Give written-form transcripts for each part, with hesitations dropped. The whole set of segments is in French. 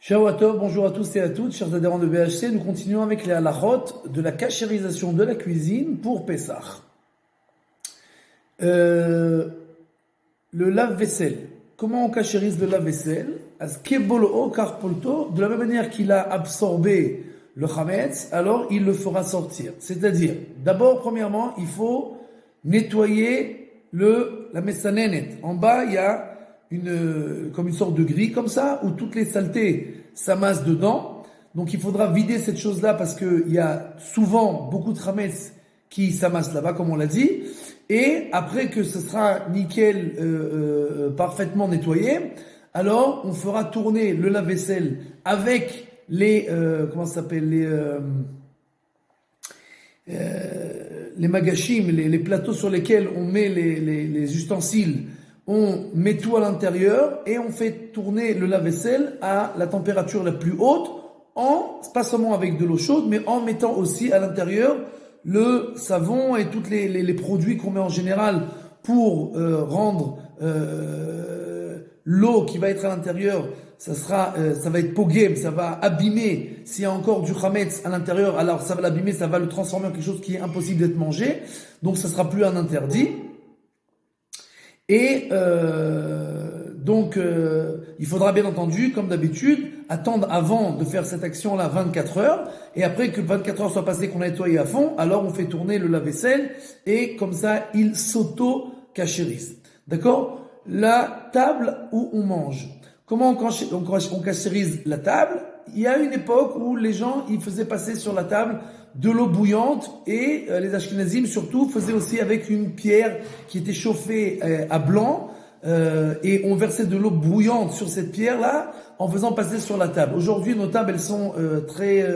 Shawato, bonjour à tous et à toutes, chers adhérents de BHC. Nous continuons avec les halachot de la cachérisation de la cuisine pour Pessah. Le lave-vaisselle. Comment on cachérise le lave-vaisselle? De la même manière qu'il a absorbé le chametz, alors il le fera sortir. C'est-à-dire, d'abord, premièrement, il faut nettoyer la messanenet. En bas, il y a comme une sorte de grille comme ça, où toutes les saletés s'amassent dedans. Donc il faudra vider cette chose-là parce qu'il y a souvent beaucoup de chametz qui s'amassent là-bas, comme on l'a dit. Et après que ce sera nickel, parfaitement nettoyé, alors on fera tourner le lave-vaisselle avec les magashim, les plateaux sur lesquels on met les ustensiles. On met tout à l'intérieur et on fait tourner le lave-vaisselle à la température la plus haute, pas seulement avec de l'eau chaude, mais en mettant aussi à l'intérieur le savon et tous les produits qu'on met en général pour rendre l'eau qui va être à l'intérieur, ça va être pogem, ça va abîmer. S'il y a encore du chametz à l'intérieur, alors ça va l'abîmer, ça va le transformer en quelque chose qui est impossible d'être mangé. Donc ça sera plus un interdit. Et il faudra bien entendu, comme d'habitude, attendre avant de faire cette action-là 24 heures. Et après que 24 heures soient passées, qu'on a nettoyé à fond, alors on fait tourner le lave-vaisselle et comme ça, il s'auto-cachérise. D'accord? La table où on mange. Comment on cachérise la table? Il y a une époque où les gens, ils faisaient passer sur la table de l'eau bouillante et les Ashkenazim surtout faisaient aussi avec une pierre qui était chauffée à blanc et on versait de l'eau bouillante sur cette pierre-là en faisant passer sur la table. Aujourd'hui, nos tables, elles sont très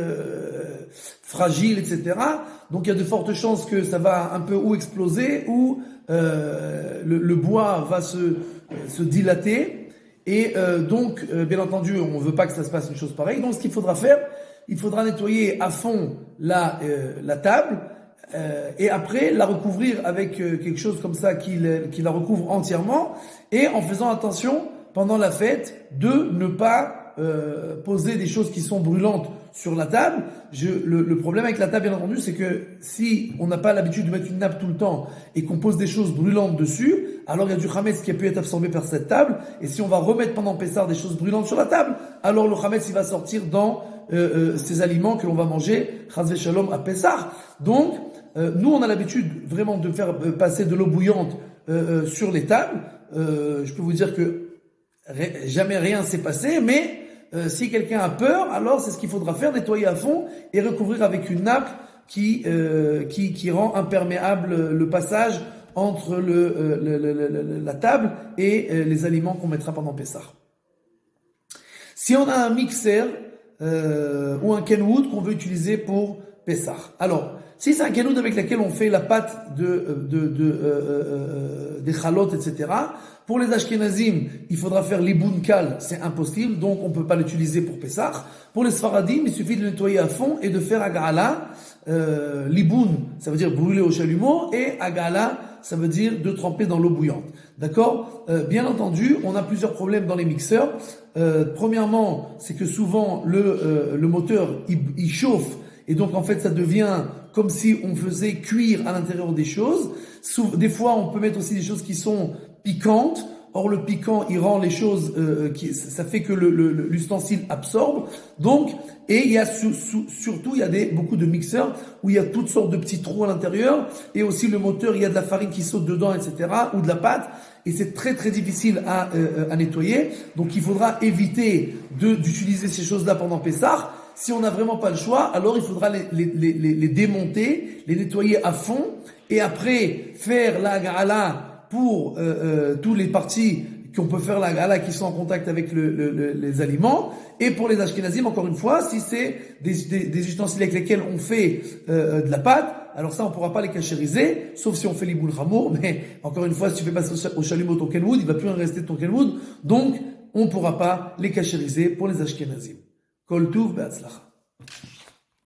fragiles, etc. Donc il y a de fortes chances que ça va un peu ou exploser ou le bois va se dilater. Et bien entendu, on ne veut pas que ça se passe une chose pareille. Donc, ce qu'il faudra faire, il faudra nettoyer à fond la table et après la recouvrir avec quelque chose comme ça qui la recouvre entièrement et en faisant attention pendant la fête de ne pas poser des choses qui sont brûlantes sur la table. Le problème avec la table, bien entendu, c'est que si on n'a pas l'habitude de mettre une nappe tout le temps et qu'on pose des choses brûlantes dessus, alors il y a du chametz qui a pu être absorbé par cette table. Et si on va remettre pendant Pessah des choses brûlantes sur la table, alors le chametz il va sortir dans ces aliments que l'on va manger, chas v'shalom à Pessah. Donc, nous on a l'habitude vraiment de faire passer de l'eau bouillante sur les tables. Je peux vous dire que jamais rien s'est passé, mais si quelqu'un a peur, alors c'est ce qu'il faudra faire, nettoyer à fond et recouvrir avec une nappe qui rend imperméable le passage entre la table et les aliments qu'on mettra pendant Pessah. Si on a un mixeur ou un kenwood qu'on veut utiliser pour Pessah. Alors, si c'est un kenwood avec lequel on fait la pâte des chalot, etc., pour les Ashkenazim, il faudra faire l'iboun kal, c'est impossible, donc on ne peut pas l'utiliser pour Pessah. Pour les Sfaradim, il suffit de le nettoyer à fond et de faire agala. L'iboun, ça veut dire brûler au chalumeau, et agala, ça veut dire de tremper dans l'eau bouillante. D'accord? Bien entendu, on a plusieurs problèmes dans les mixeurs. Premièrement, c'est que souvent le moteur il chauffe. Et donc, en fait, ça devient comme si on faisait cuire à l'intérieur des choses. Des fois, on peut mettre aussi des choses qui sont piquantes. Or, le piquant, il rend les choses, ça fait que l'ustensile absorbe. Donc, et il y a surtout, il y a beaucoup de mixeurs où il y a toutes sortes de petits trous à l'intérieur. Et aussi, le moteur, il y a de la farine qui saute dedans, etc. ou de la pâte. Et c'est très, très difficile à nettoyer. Donc, il faudra éviter d'utiliser ces choses-là pendant Pessah. Si on n'a vraiment pas le choix, alors il faudra les démonter, les nettoyer à fond, et après faire la gala pour tous les parties qu'on peut faire la gala qui sont en contact avec les aliments. Et pour les Ashkenazim, encore une fois, si c'est des ustensiles avec lesquels on fait de la pâte, alors ça on pourra pas les cachériser, sauf si on fait l'iboul chamour. Mais encore une fois, si tu fais passer au chalumeau ton kenwood, il va plus en rester de ton kenwood, donc on pourra pas les cachériser pour les Ashkenazim. Kol tuv be'atzlacha.